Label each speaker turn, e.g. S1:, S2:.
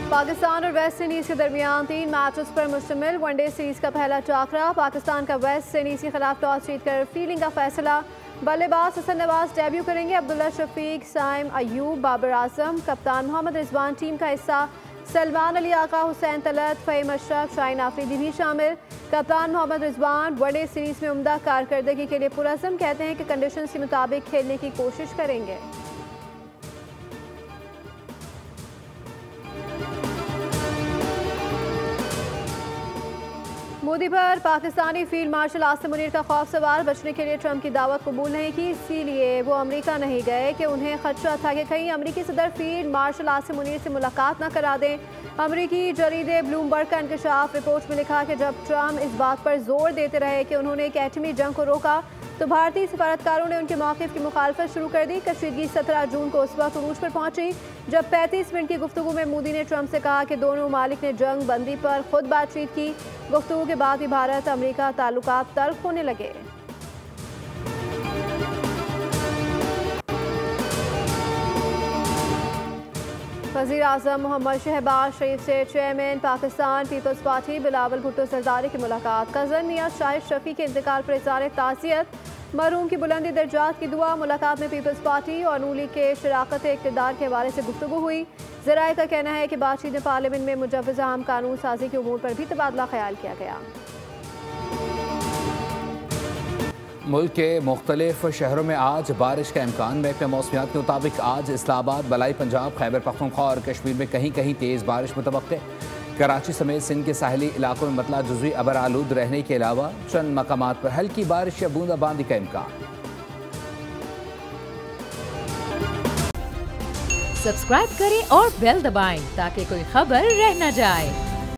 S1: पाकिस्तान और West Indies के दरमियान 3 मैचेस पर मुश्तमिल वनडे सीरीज का पहला टाकरा। पाकिस्तान का वेस्ट इंडीज़ के खिलाफ टॉस जीतकर फील्डिंग का फैसला। बल्लेबाज हसन नवाज डेब्यू करेंगे। अब्दुल्ला शफीक, साइम अयूब, बाबर आजम, कप्तान मोहम्मद रिजवान टीम का हिस्सा। सलमान अली आका, हुसैन तलत, फ़हीम अशरफ, शाहीन आफरीदी भी शामिल। कप्तान मोहम्मद रिजवान वनडे सीरीज में उम्दा कारकर्दगी के लिए पुरअज़्म, कहते हैं कि कंडीशंस के मुताबिक खेलने की कोशिश करेंगे। मोदी पर पाकिस्तानी फील्ड मार्शल आसिम मुनीर का खौफ सवार। बचने के लिए ट्रंप की दावत कबूल नहीं की, इसीलिए वो अमेरिका नहीं गए कि उन्हें खदशा था कि कहीं अमेरिकी सदर फील्ड मार्शल आसिम मुनीर से मुलाकात न करा दें। अमेरिकी जरीदे ब्लूमबर्ग का इंकशाफ रिपोर्ट में लिखा कि जब ट्रंप इस बात पर जोर देते रहे कि उन्होंने एक एटमी जंग को रोका तो भारतीय सफारतकारों ने उनके मौक़िफ़ की मुखालफत शुरू कर दी। कशीदगी 17 जून को उस वक्त उरूज पर पहुंची जब 35 मिनट की गुफ्तगू में मोदी ने ट्रंप से कहा कि दोनों ममालिक ने जंग बंदी पर खुद बातचीत की। गुफ्तगू के बाद ही भारत अमेरिका ताल्लुकात तल्ख होने लगे। वज़ीर आज़म मोहम्मद शहबाज शरीफ से चेयरमैन पाकिस्तान पीपल्स पार्टी बिलावल भुट्टो सरदारी की मुलाकात। कज़न मियां शाहिद शफी के इंतकाल पर इज़हार ताज़ियत, मरहूम की बुलंदी दर्जात की दुआ। मुलाकात में पीपल्स पार्टी और नून लीग के शराकत इक़्तिदार के हवाले से गुफ्तगू हुई। ज़राए का कहना है कि बातचीत में पार्लियामेंट में मुजव्वज़ आम कानून साजी के उमूर पर भी तबादला ख्याल किया गया।
S2: मुल्क के मुख्तलिफ शहरों में आज बारिश का इम्कान। महकमे मौसमियात के मुताबिक आज इस्लामाबाद, बलाई पंजाब, खैबर पख्तूनख्वा और कश्मीर में कहीं कहीं तेज़ बारिश मुतवक्के। कराची समेत सिंध के साहली इलाकों में मतला जुज़वी अबर आलूद रहने के अलावा चंद मकामात पर हल्की बारिश या बूंदाबांदी का इम्कान।
S3: सब्सक्राइब करें और बेल दबाएं ताकि कोई खबर रह न जाए।